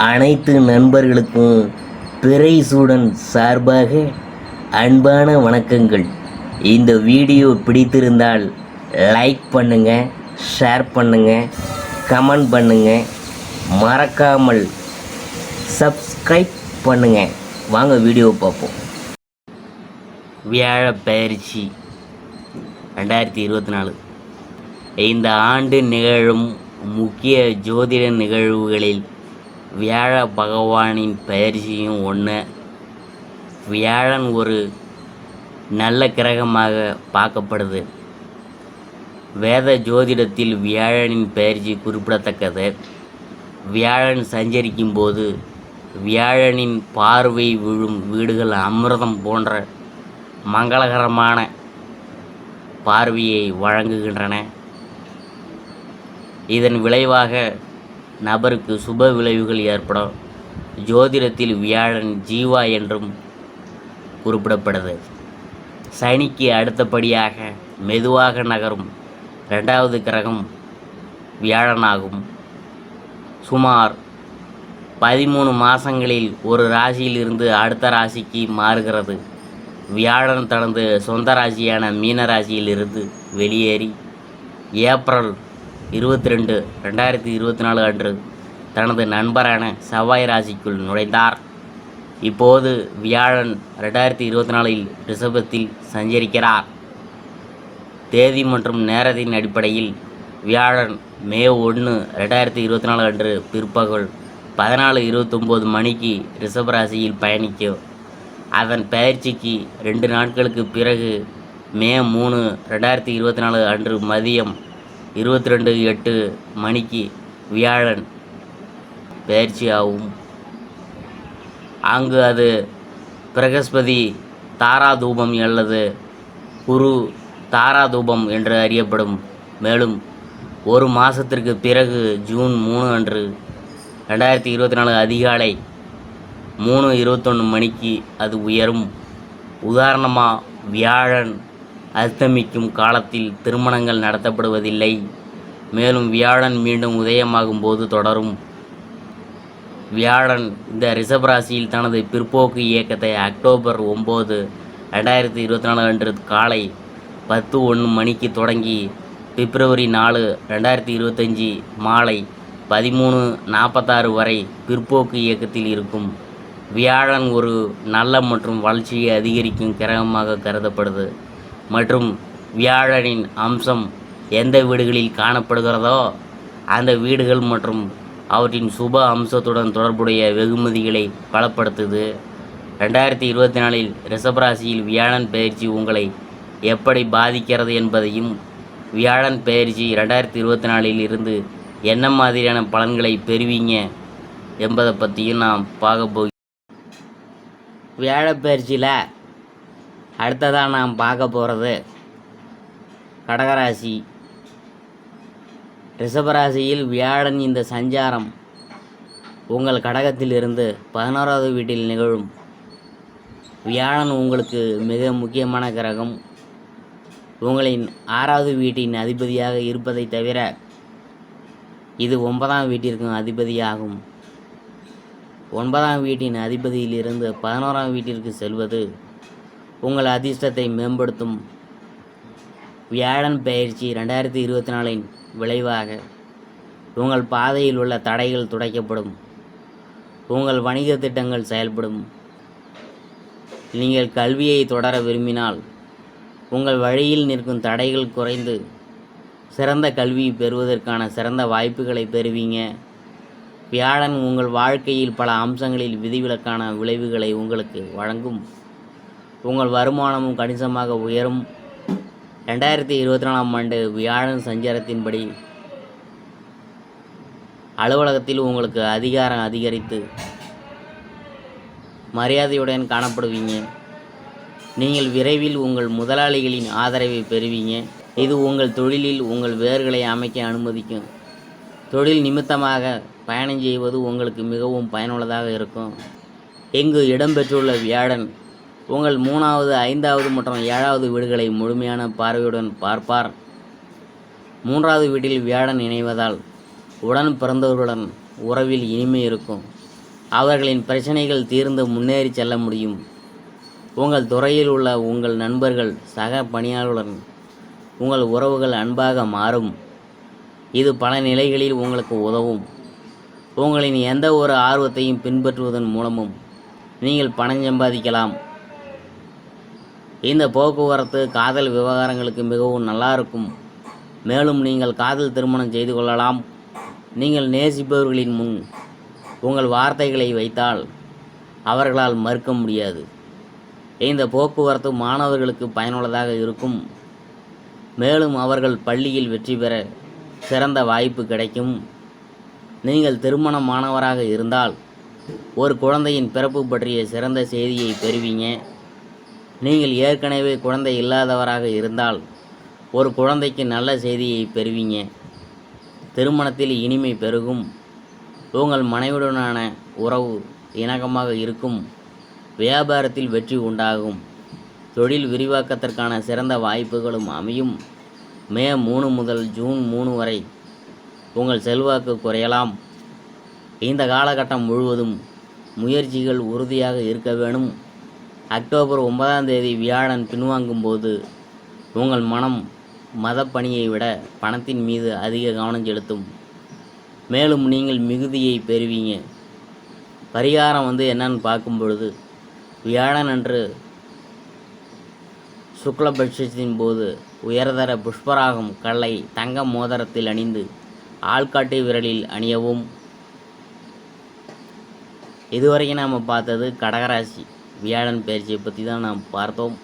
அனைத்து நண்பர்களுக்கும் பிறைசூடன் சார்பாக அன்பான வணக்கங்கள். இந்த வீடியோ பிடித்திருந்தால் லைக் பண்ணுங்கள், ஷேர் பண்ணுங்கள், கமெண்ட் பண்ணுங்கள், மறக்காமல் சப்ஸ்கிரைப் பண்ணுங்கள். வாங்க வீடியோ பார்ப்போம். வியாழ பயிற்சி 2024 இந்த ஆண்டு நிகழும் முக்கிய ஜோதிட நிகழ்வுகளில் வியாழ பகவானின் பயிற்சியும் ஒன்று. வியாழன் ஒரு நல்ல கிரகமாக பார்க்கப்படுது. வேத ஜோதிடத்தில் வியாழனின் பயிற்சி குறிப்பிடத்தக்கது. வியாழன் சஞ்சரிக்கும் போது வியாழனின் பார்வை விழும் வீடுகள் அமிர்தம் போன்ற மங்களகரமான பார்வையை வழங்குகின்றன. இதன் விளைவாக நபருக்கு சுப விளைவுகள் ஏற்படும். ஜோதிடத்தில் வியாழன் ஜீவா என்றும் குறிப்பிடப்படுது. சனிக்கு அடுத்தபடியாக மெதுவாக நகரும் 2வது கிரகம் வியாழனாகும். சுமார் 13 மாதங்களில் ஒரு ராசியில் இருந்து அடுத்த ராசிக்கு மாறுகிறது. வியாழன் தனது சொந்த ராசியான மீன ராசியிலிருந்து வெளியேறி ஏப்ரல் 22, 2024 அன்று தனது நண்பரான செவ்வாய் ராசிக்குள் நுழைந்தார். இப்போது வியாழன் 2024இல் ரிஷபத்தில் சஞ்சரிக்கிறார். தேதி மற்றும் நேரத்தின் அடிப்படையில் வியாழன் மே 1, 2024 அன்று பிற்பகல் 14:29 மணிக்கு ரிஷபராசியில் பயணிக்கும். அதன் பயிற்சிக்கு 2 நாட்களுக்கு பிறகு மே 3, 2024 அன்று மதியம் 22:08 மணிக்கு வியாழன் பயிற்சியாகும். அங்கு அது பிரகஸ்பதி தாராதூபம் அல்லது குரு தாராதூபம் என்று அறியப்படும். மேலும் ஒரு மாதத்திற்கு பிறகு ஜூன் 3 அன்று 2024 அதிகாலை 3:21 மணிக்கு அது உயரும். உதாரணமாக, வியாழன் அஸ்தமிக்கும் காலத்தில் திருமணங்கள் நடத்தப்படுவதில்லை. மேலும் வியாழன் மீண்டும் உதயமாகும் போது தொடரும். வியாழன் இந்த ரிஷபராசியில் தனது பிற்போக்கு இயக்கத்தை அக்டோபர் 9, 2024 அன்று காலை 10:01 மணிக்கு தொடங்கி பிப்ரவரி 4, 2025 மாலை 13:46 வரை பிற்போக்கு இயக்கத்தில் இருக்கும். வியாழன் ஒரு நல்ல மற்றும் வளர்ச்சியை அதிகரிக்கும் கிரகமாக கருதப்படுது. மற்றும் வியாழனின் அம்சம் எந்த வீடுகளில் காணப்படுகிறதோ அந்த வீடுகள் மற்றும் அவற்றின் சுப அம்சத்துடன் தொடர்புடைய வெகுமதிகளை பலப்படுத்துது. 2024இல் ரிஷபராசியில் வியாழன் பயிற்சி உங்களை எப்படி பாதிக்கிறது என்பதையும், வியாழன் பயிற்சி 2024இல் இருந்து என்ன மாதிரியான பலன்களை பெறுவீங்க என்பதை பற்றியும் நாம் பார்க்க போகிறோம். வியாழ பயிற்சியில் அடுத்ததாக நாம் பார்க்க போகிறது கடகராசி. ரிஷபராசியில் வியாழன் இந்த சஞ்சாரம் உங்கள் கடகத்திலிருந்து 11வது வீட்டில் நிகழும். வியாழன் உங்களுக்கு மிக முக்கியமான கிரகம். உங்களின் 6வது வீட்டின் அதிபதியாக இருப்பதை தவிர இது 9ஆம் வீட்டிற்கும் அதிபதியாகும். 9ஆம் வீட்டின் அதிபதியிலிருந்து 11ஆம் வீட்டிற்கு செல்வது உங்கள் அதிர்ஷ்டத்தை மேம்படுத்தும். வியாழன் பயிற்சி 2024இன் விளைவாக உங்கள் பாதையில் உள்ள தடைகள் துடைக்கப்படும். உங்கள் வணிக திட்டங்கள் செயல்படும். நீங்கள் கல்வியை தொடர விரும்பினால் உங்கள் வழியில் நிற்கும் தடைகள் குறைந்து சிறந்த கல்வி பெறுவதற்கான சிறந்த வாய்ப்புகளை பெறுவீங்க. வியாழன் உங்கள் வாழ்க்கையில் பல அம்சங்களில் விதிவிலக்கான விளைவுகளை உங்களுக்கு வழங்கும். உங்கள் வருமானமும் கணிசமாக உயரும். 2024ஆம் ஆண்டு வியாழன் சஞ்சாரத்தின்படி அலுவலகத்தில் உங்களுக்கு அதிகாரம் அதிகரித்து மரியாதையுடன் காணப்படுவீங்க. நீங்கள் விரைவில் உங்கள் முதலாளிகளின் ஆதரவை பெறுவீங்க. இது உங்கள் தொழிலில் உங்கள் வேர்களை அமைக்க அனுமதிக்கும். தொழில் நிமித்தமாக பயணம் செய்வது உங்களுக்கு மிகவும் பயனுள்ளதாக இருக்கும். இங்கு இடம்பெற்றுள்ள வியாழன் உங்கள் 3வது, 5வது மற்றும் 7வது வீடுகளை முழுமையான பார்வையுடன் பார்ப்பார். 3வது வீட்டில் வியாழன் இணைவதால் உடன் பிறந்தவர்களுடன் உறவில் இனிமை இருக்கும். அவர்களின் பிரச்சனைகள் தீர்ந்து முன்னேறி செல்ல முடியும். உங்கள் துறையில் உள்ள உங்கள் நண்பர்கள், சக பணியாளர்களுடன் உங்கள் உறவுகள் அன்பாக மாறும். இது பல நிலைகளில் உங்களுக்கு உதவும். உங்களின் எந்த ஒரு ஆர்வத்தையும் பின்பற்றுவதன் மூலமும் நீங்கள் பணம் சம்பாதிக்கலாம். இந்த போக்குவரத்து காதல் விவகாரங்களுக்கு மிகவும் நல்லா இருக்கும். மேலும் நீங்கள் காதல் திருமணம் செய்து கொள்ளலாம். நீங்கள் நேசிப்பவர்களின் முன் உங்கள் வார்த்தைகளை வைத்தால் அவர்களால் மறுக்க முடியாது. இந்த போக்குவரத்து மாணவர்களுக்கு பயனுள்ளதாக இருக்கும். மேலும் அவர்கள் பள்ளியில் வெற்றி பெற சிறந்த வாய்ப்பு கிடைக்கும். நீங்கள் திருமணமானவராக இருந்தால் ஒரு குழந்தையின் பிறப்பு பற்றிய சிறந்த செய்தியை பெறுவீங்க. நீங்கள் ஏற்கனவே குழந்தை இல்லாதவராக இருந்தால் ஒரு குழந்தைக்கு நல்ல செய்தியை பெறுவீங்க. திருமணத்தில் இனிமை பெருகும். உங்கள் மனைவியுடனான உறவு இணக்கமாக இருக்கும். வியாபாரத்தில் வெற்றி உண்டாகும். தொழில் விரிவாக்கத்திற்கான சிறந்த வாய்ப்புகளும் அமையும். மே 3 முதல் ஜூன் 3 வரை உங்கள் செல்வாக்கு குறையலாம். இந்த காலகட்டம் முழுவதும் முயற்சிகள் உறுதியாக இருக்க வேணும். அக்டோபர் 9ஆம் தேதி வியாழன் பின்வாங்கும் போது உங்கள் மனம் மதப்பணியை விட பணத்தின் மீது அதிக கவனம் செலுத்தும். மேலும் நீங்கள் மிகுதியை பெறுவீங்க. பரிகாரம் என்னன்னு பார்க்கும் பொழுது, வியாழன் அன்று சுக்லபட்சத்தின் போது உயர்தர புஷ்பராகம் கல்லை தங்க மோதிரத்தில் அணிந்து ஆள்காட்டி விரலில் அணியவும். இதுவரைக்கும் நாம் பார்த்தது கடகராசி வியாழன் பயிற்சியை பற்றி தான் நாம் பார்த்தோம்.